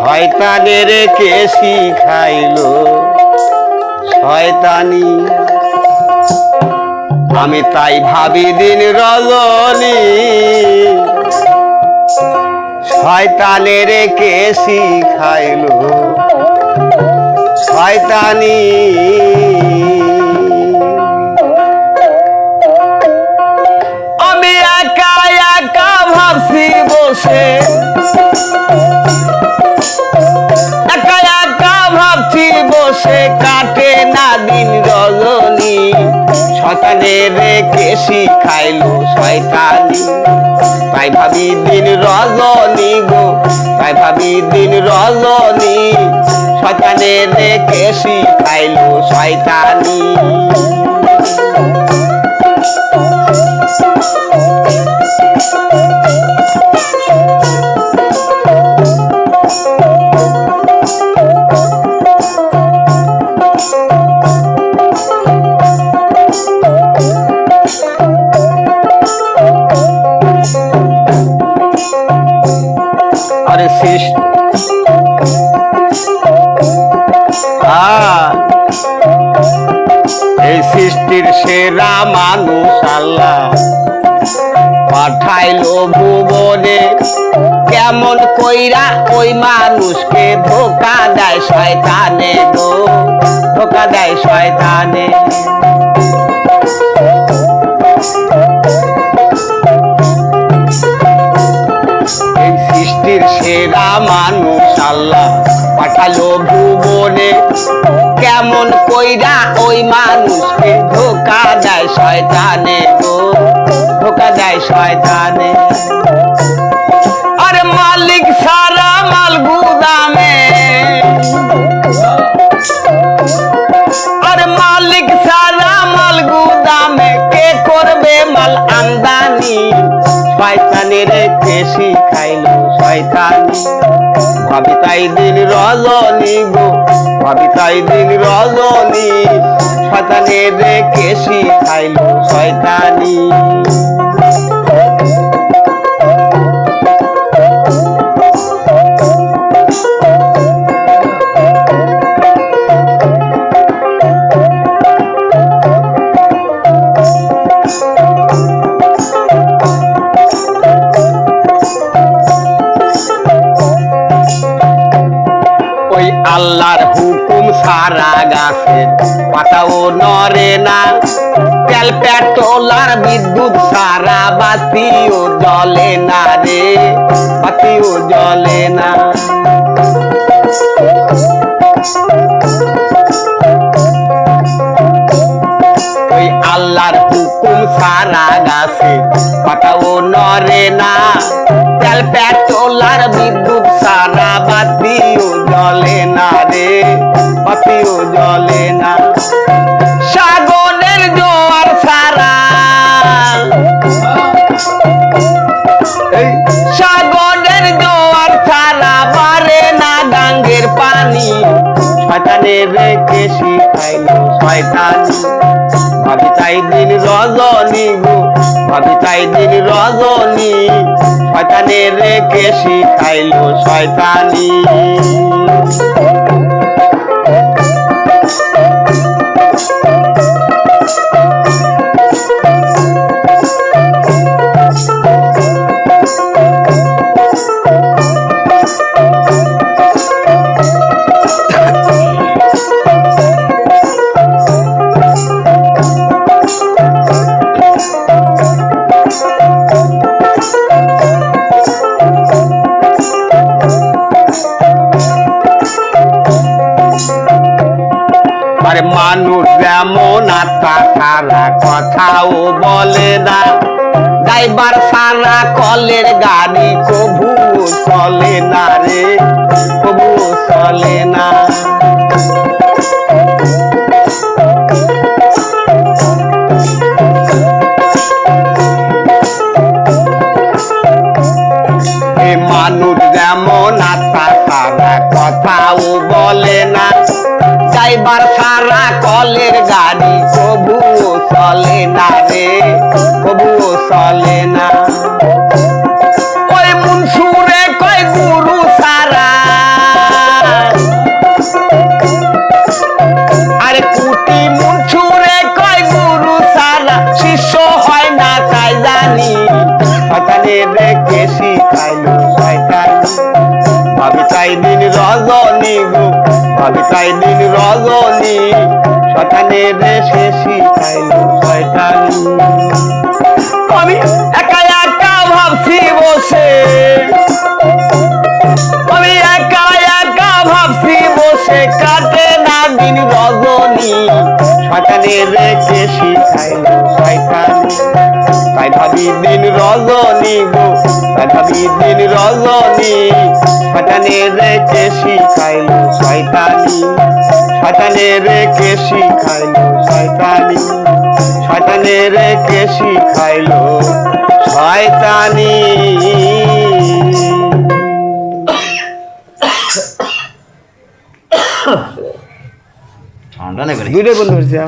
শয়তানের কে শিখাইলো শয়তানি। আমি তাই ভাবি দিন রজনী, শয়তানের কে শিখাইলো শয়তানি। আমি একা একা ভাবছি বসে, একা একা ভাবছি বসে, কাটে না দিন রজনী, শয়তানের কে শিখাইলো শয়তানি। তাই ভাবি দিন রজনী গো, তাই ভাবি দিন রজনী, শয়তানের কে শিখাইলো শয়তানি। আরে এই সৃষ্টির সেরা মানুষ আল্লাহ পাঠাইলো ভুবনে, কেমন কইরা ওই মানুষকে ধোকা দেয় শয়তানে গো, ধোকা দেয় শয়তানে। এই সৃষ্টির সেরা মানুষ আল্লাহ পাঠালো ভুবনে, কেমন কইরা ওই মানুষকে ধোকা দেয় শয়তানে গো, ধোকা দেয় শয়তানে। আরে মালিক সারা মাল গুদামে, আরে মালিক সারা মাল গুদামে, কে করবে মাল আমদানি, শয়তানের কে শিখাইলো শয়তানি। ভাবি তাই দিন রজনী গো, ভাবি তাই দিন রজনী, শয়তানের কে শিখাইলো শয়তানি। আল্লাহর হুকুম সারা গাছের পাতাও নড়ে না, তেল পেট্রোল আর বিদ্যুৎ সারা বাতিও জ্বলে না রে, বাতিও জ্বলে না। ওই আল্লাহর হুকুম সারা গাছে পাতাও নড়ে না, তেল পেট্রোল আর বিদ্যুৎ সারা বাতিও জ্বলে না রে, বাতিও জ্বলে না। সাগরের জোয়ার সারা, সাগরের জোয়ার সারা বাড়ে না গাঙ্গের পানি, শয়তানের কে শিখাইলো শয়তানি। ভাবি তাই দিন রজনী গো, ভাবি তাই দিন রজনী, শয়তানের কে শিখাইলো শয়তানি। আরে মানুষ যেমন আত্মা সারা কথাও বলে না, ড্রাইভার সারা কলের গাড়ি কবু চলে না রে, কবু চলে না। মানুষ যেমন আত্মা সারা কথাও বলে না, ড্রাইভার সারা কলের গাড়ি কবুও চলে না রে, কবুও চলে না। ওই মুনসুরে কয় গুরু সারা ভাবি তাই দিন রজনী গো ভাবি তাই দিন রজনী শয়তানের রেশে শিখাইলো শয়তানি আমি একা একা ভাবছি বসে আমি একা একা ভাবছি বসে কাটে না দিন রজনী শয়তানের রেখে শিখাইলো শয়তানি তাই ভাবি দিন রজনী গো তাই ভাবি দিন রজনী শয়তানের রেখে শিখাইলো শয়তানি শয়তানের রেখে শিখাইলো শয়তানি শয়তানের রেখে শিখাইলো শয়তানি ঠান্ডা নেই দুইটাই বন্ধ হচ্ছে